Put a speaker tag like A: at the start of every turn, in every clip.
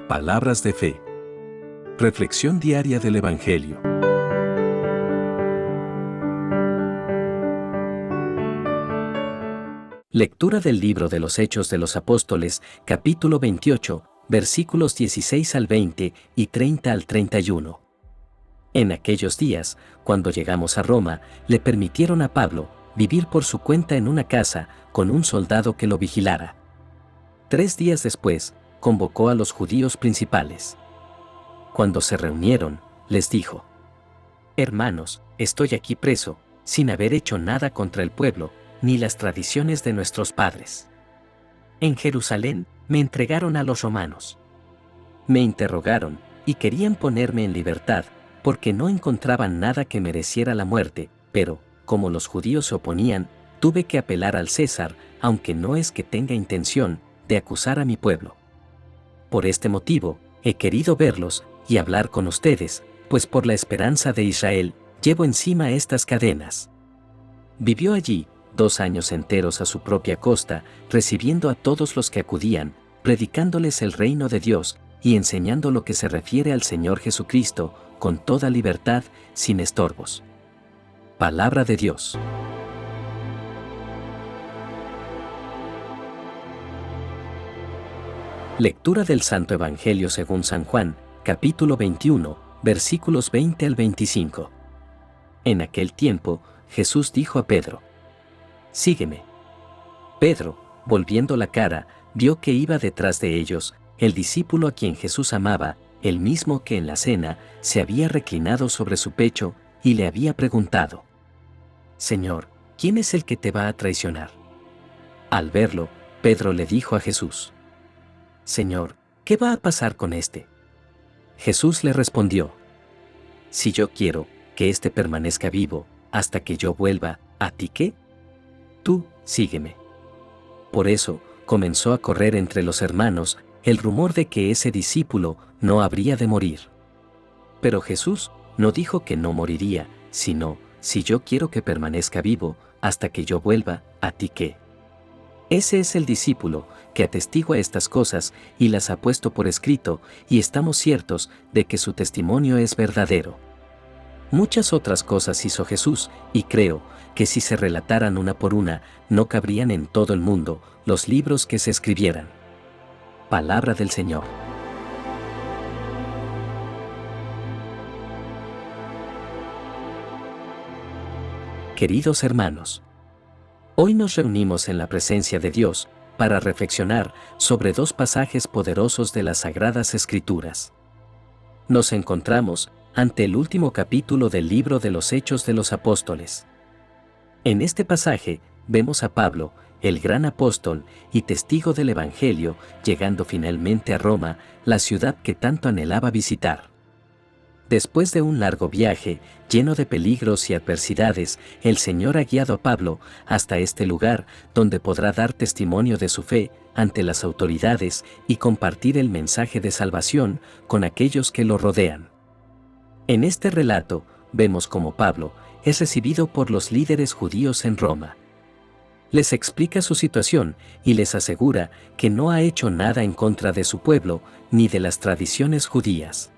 A: Palabras de fe. Reflexión diaria del Evangelio.
B: Lectura del libro de los Hechos de los Apóstoles, capítulo 28, versículos 16 al 20 y 30 al 31. En aquellos días, cuando llegamos a Roma, le permitieron a Pablo vivir por su cuenta en una casa con un soldado que lo vigilara. 3 días después, convocó a los judíos principales. Cuando se reunieron, les dijo: Hermanos, estoy aquí preso, sin haber hecho nada contra el pueblo, ni las tradiciones de nuestros padres. En Jerusalén me entregaron a los romanos. Me interrogaron y querían ponerme en libertad, porque no encontraban nada que mereciera la muerte, pero, como los judíos se oponían, tuve que apelar al César, aunque no es que tenga intención de acusar a mi pueblo. Por este motivo, he querido verlos y hablar con ustedes, pues por la esperanza de Israel, llevo encima estas cadenas. Vivió allí 2 años enteros a su propia costa, recibiendo a todos los que acudían, predicándoles el reino de Dios y enseñando lo que se refiere al Señor Jesucristo, con toda libertad, sin estorbos. Palabra de Dios. Lectura del Santo Evangelio según San Juan, capítulo 21, versículos 20 al 25. En aquel tiempo, Jesús dijo a Pedro: Sígueme. Pedro, volviendo la cara, vio que iba detrás de ellos el discípulo a quien Jesús amaba, el mismo que en la cena se había reclinado sobre su pecho y le había preguntado: Señor, ¿quién es el que te va a traicionar? Al verlo, Pedro le dijo a Jesús: Señor, ¿qué va a pasar con este? Jesús le respondió: Si yo quiero que éste permanezca vivo hasta que yo vuelva, ¿a ti qué? Tú, sígueme. Por eso, comenzó a correr entre los hermanos el rumor de que ese discípulo no habría de morir. Pero Jesús no dijo que no moriría, sino: si yo quiero que permanezca vivo hasta que yo vuelva, ¿a ti qué? Ese es el discípulo que atestigua estas cosas y las ha puesto por escrito, y estamos ciertos de que su testimonio es verdadero. Muchas otras cosas hizo Jesús, y creo que si se relataran una por una, no cabrían en todo el mundo los libros que se escribieran. Palabra del Señor. Queridos hermanos, hoy nos reunimos en la presencia de Dios para reflexionar sobre 2 pasajes poderosos de las Sagradas Escrituras. Nos encontramos ante el último capítulo del libro de los Hechos de los Apóstoles. En este pasaje vemos a Pablo, el gran apóstol y testigo del Evangelio, llegando finalmente a Roma, la ciudad que tanto anhelaba visitar. Después de un largo viaje, lleno de peligros y adversidades, el Señor ha guiado a Pablo hasta este lugar, donde podrá dar testimonio de su fe ante las autoridades y compartir el mensaje de salvación con aquellos que lo rodean. En este relato, vemos cómo Pablo es recibido por los líderes judíos en Roma. Les explica su situación y les asegura que no ha hecho nada en contra de su pueblo ni de las tradiciones judías.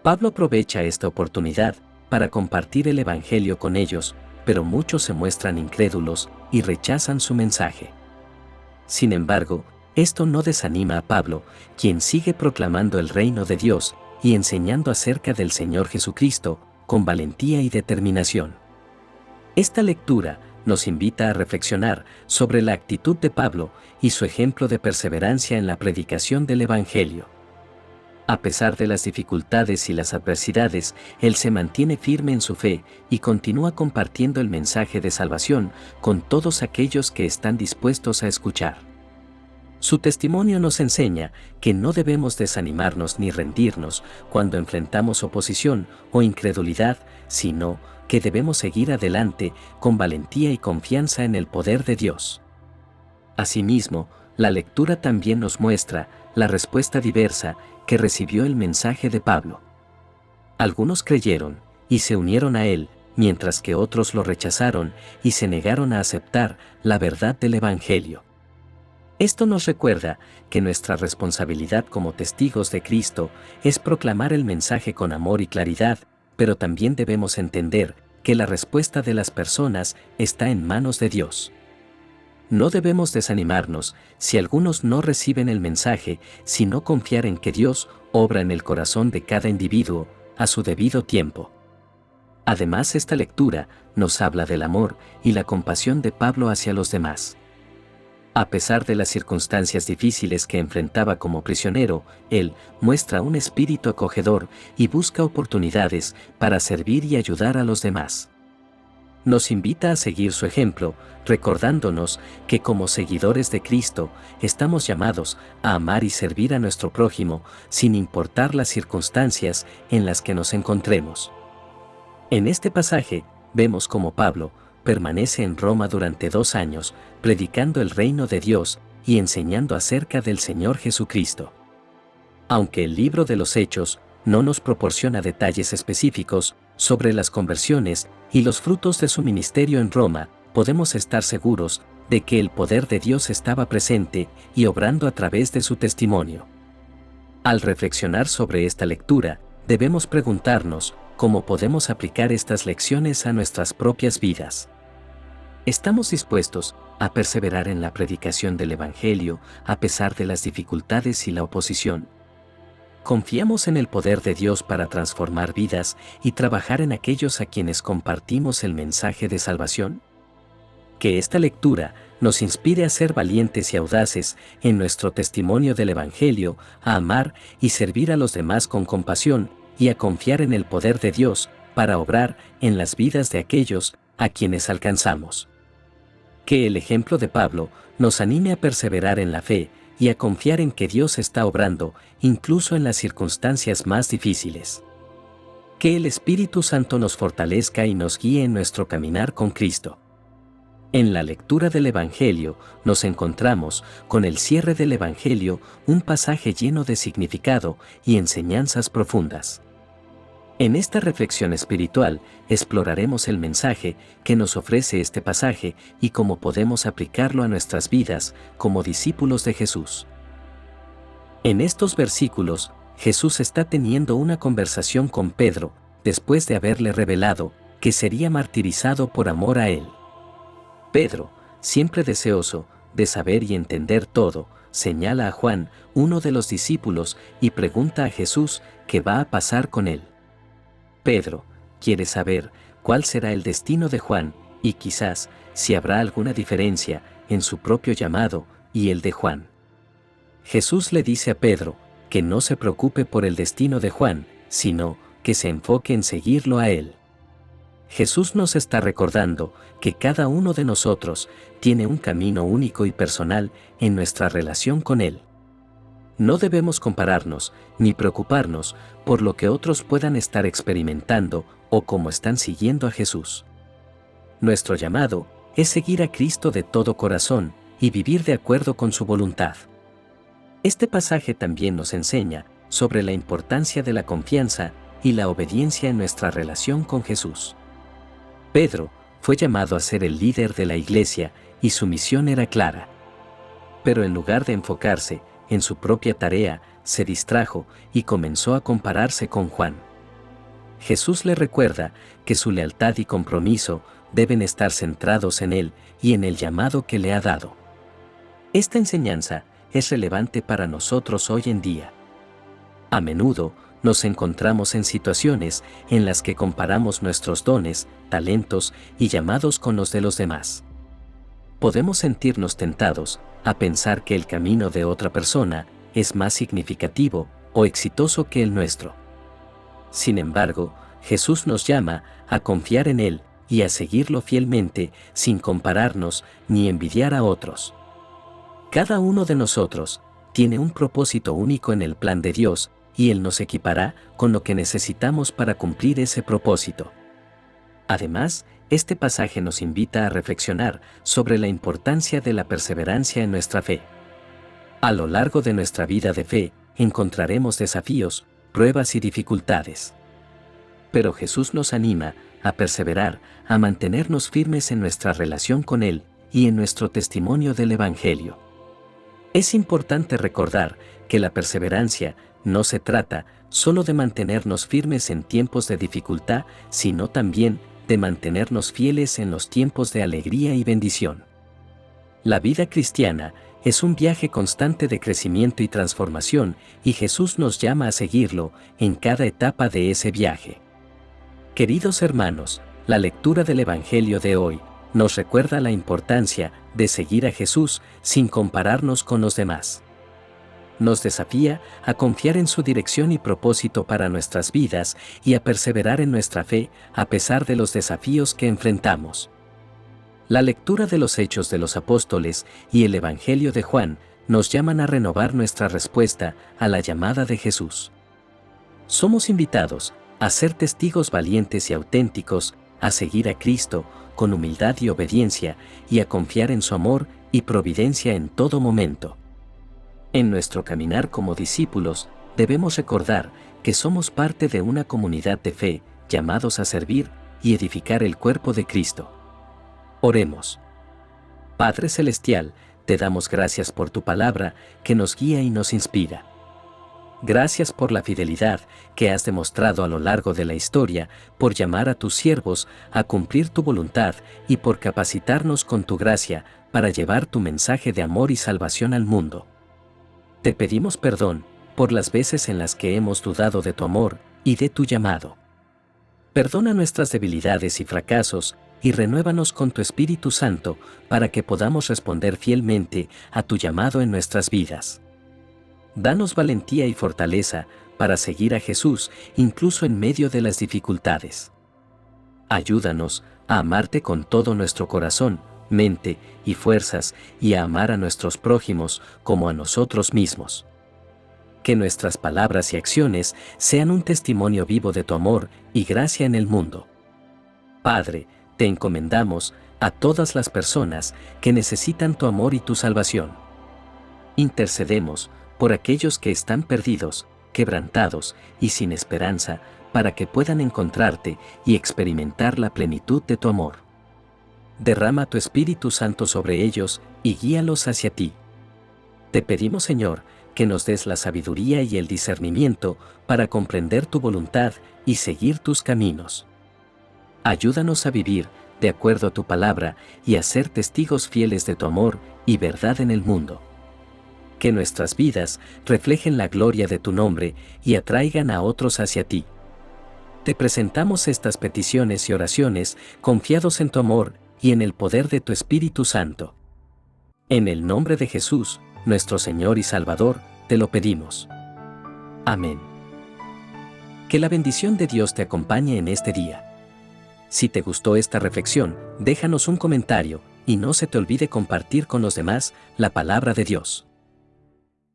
B: Pablo aprovecha esta oportunidad para compartir el Evangelio con ellos, pero muchos se muestran incrédulos y rechazan su mensaje. Sin embargo, esto no desanima a Pablo, quien sigue proclamando el reino de Dios y enseñando acerca del Señor Jesucristo, con valentía y determinación. Esta lectura nos invita a reflexionar sobre la actitud de Pablo y su ejemplo de perseverancia en la predicación del Evangelio. A pesar de las dificultades y las adversidades, él se mantiene firme en su fe y continúa compartiendo el mensaje de salvación con todos aquellos que están dispuestos a escuchar. Su testimonio nos enseña que no debemos desanimarnos ni rendirnos cuando enfrentamos oposición o incredulidad, sino que debemos seguir adelante con valentía y confianza en el poder de Dios. Asimismo, la lectura también nos muestra la respuesta diversa que recibió el mensaje de Pablo. Algunos creyeron y se unieron a él, mientras que otros lo rechazaron y se negaron a aceptar la verdad del Evangelio. Esto nos recuerda que nuestra responsabilidad como testigos de Cristo es proclamar el mensaje con amor y claridad, pero también debemos entender que la respuesta de las personas está en manos de Dios. No debemos desanimarnos si algunos no reciben el mensaje, sino confiar en que Dios obra en el corazón de cada individuo a su debido tiempo. Además, esta lectura nos habla del amor y la compasión de Pablo hacia los demás. A pesar de las circunstancias difíciles que enfrentaba como prisionero, él muestra un espíritu acogedor y busca oportunidades para servir y ayudar a los demás. Nos invita a seguir su ejemplo, recordándonos que como seguidores de Cristo estamos llamados a amar y servir a nuestro prójimo sin importar las circunstancias en las que nos encontremos. En este pasaje vemos cómo Pablo permanece en Roma durante 2 años, predicando el reino de Dios y enseñando acerca del Señor Jesucristo. Aunque el libro de los Hechos no nos proporciona detalles específicos sobre las conversiones y los frutos de su ministerio en Roma, podemos estar seguros de que el poder de Dios estaba presente y obrando a través de su testimonio. Al reflexionar sobre esta lectura, debemos preguntarnos cómo podemos aplicar estas lecciones a nuestras propias vidas. ¿Estamos dispuestos a perseverar en la predicación del Evangelio a pesar de las dificultades y la oposición? ¿Confiamos en el poder de Dios para transformar vidas y trabajar en aquellos a quienes compartimos el mensaje de salvación? Que esta lectura nos inspire a ser valientes y audaces en nuestro testimonio del Evangelio, a amar y servir a los demás con compasión y a confiar en el poder de Dios para obrar en las vidas de aquellos a quienes alcanzamos. Que el ejemplo de Pablo nos anime a perseverar en la fe y a confiar en que Dios está obrando, incluso en las circunstancias más difíciles. Que el Espíritu Santo nos fortalezca y nos guíe en nuestro caminar con Cristo. En la lectura del Evangelio nos encontramos con el cierre del Evangelio, un pasaje lleno de significado y enseñanzas profundas. En esta reflexión espiritual exploraremos el mensaje que nos ofrece este pasaje y cómo podemos aplicarlo a nuestras vidas como discípulos de Jesús. En estos versículos, Jesús está teniendo una conversación con Pedro, después de haberle revelado que sería martirizado por amor a él. Pedro, siempre deseoso de saber y entender todo, señala a Juan, uno de los discípulos, y pregunta a Jesús qué va a pasar con él. Pedro quiere saber cuál será el destino de Juan y quizás si habrá alguna diferencia en su propio llamado y el de Juan. Jesús le dice a Pedro que no se preocupe por el destino de Juan, sino que se enfoque en seguirlo a él. Jesús nos está recordando que cada uno de nosotros tiene un camino único y personal en nuestra relación con él. No debemos compararnos ni preocuparnos por lo que otros puedan estar experimentando o cómo están siguiendo a Jesús. Nuestro llamado es seguir a Cristo de todo corazón y vivir de acuerdo con su voluntad. Este pasaje también nos enseña sobre la importancia de la confianza y la obediencia en nuestra relación con Jesús. Pedro fue llamado a ser el líder de la iglesia y su misión era clara. Pero en lugar de enfocarse en su propia tarea, se distrajo y comenzó a compararse con Juan. Jesús le recuerda que su lealtad y compromiso deben estar centrados en él y en el llamado que le ha dado. Esta enseñanza es relevante para nosotros hoy en día. A menudo nos encontramos en situaciones en las que comparamos nuestros dones, talentos y llamados con los de los demás. Podemos sentirnos tentados a pensar que el camino de otra persona es más significativo o exitoso que el nuestro. Sin embargo, Jesús nos llama a confiar en Él y a seguirlo fielmente sin compararnos ni envidiar a otros. Cada uno de nosotros tiene un propósito único en el plan de Dios y Él nos equipará con lo que necesitamos para cumplir ese propósito. Además, este pasaje nos invita a reflexionar sobre la importancia de la perseverancia en nuestra fe. A lo largo de nuestra vida de fe, encontraremos desafíos, pruebas y dificultades. Pero Jesús nos anima a perseverar, a mantenernos firmes en nuestra relación con Él y en nuestro testimonio del Evangelio. Es importante recordar que la perseverancia no se trata solo de mantenernos firmes en tiempos de dificultad, sino también de mantenernos fieles en los tiempos de alegría y bendición. La vida cristiana es un viaje constante de crecimiento y transformación, y Jesús nos llama a seguirlo en cada etapa de ese viaje. Queridos hermanos, la lectura del Evangelio de hoy nos recuerda la importancia de seguir a Jesús sin compararnos con los demás. Nos desafía a confiar en su dirección y propósito para nuestras vidas y a perseverar en nuestra fe a pesar de los desafíos que enfrentamos. La lectura de los Hechos de los Apóstoles y el Evangelio de Juan nos llaman a renovar nuestra respuesta a la llamada de Jesús. Somos invitados a ser testigos valientes y auténticos, a seguir a Cristo con humildad y obediencia y a confiar en su amor y providencia en todo momento. En nuestro caminar como discípulos, debemos recordar que somos parte de una comunidad de fe, llamados a servir y edificar el cuerpo de Cristo. Oremos. Padre Celestial, te damos gracias por tu palabra que nos guía y nos inspira. Gracias por la fidelidad que has demostrado a lo largo de la historia, por llamar a tus siervos a cumplir tu voluntad y por capacitarnos con tu gracia para llevar tu mensaje de amor y salvación al mundo. Te pedimos perdón por las veces en las que hemos dudado de tu amor y de tu llamado. Perdona nuestras debilidades y fracasos y renuévanos con tu Espíritu Santo para que podamos responder fielmente a tu llamado en nuestras vidas. Danos valentía y fortaleza para seguir a Jesús incluso en medio de las dificultades. Ayúdanos a amarte con todo nuestro corazón, mente y fuerzas y a amar a nuestros prójimos como a nosotros mismos. Que nuestras palabras y acciones sean un testimonio vivo de tu amor y gracia en el mundo. Padre, te encomendamos a todas las personas que necesitan tu amor y tu salvación. Intercedemos por aquellos que están perdidos, quebrantados y sin esperanza, para que puedan encontrarte y experimentar la plenitud de tu amor. Derrama tu Espíritu Santo sobre ellos y guíalos hacia ti. Te pedimos, Señor, que nos des la sabiduría y el discernimiento para comprender tu voluntad y seguir tus caminos. Ayúdanos a vivir de acuerdo a tu palabra y a ser testigos fieles de tu amor y verdad en el mundo. Que nuestras vidas reflejen la gloria de tu nombre y atraigan a otros hacia ti. Te presentamos estas peticiones y oraciones confiados en tu amor y en el poder de tu Espíritu Santo. En el nombre de Jesús, nuestro Señor y Salvador, te lo pedimos. Amén. Que la bendición de Dios te acompañe en este día. Si te gustó esta reflexión, déjanos un comentario y no se te olvide compartir con los demás la palabra de Dios.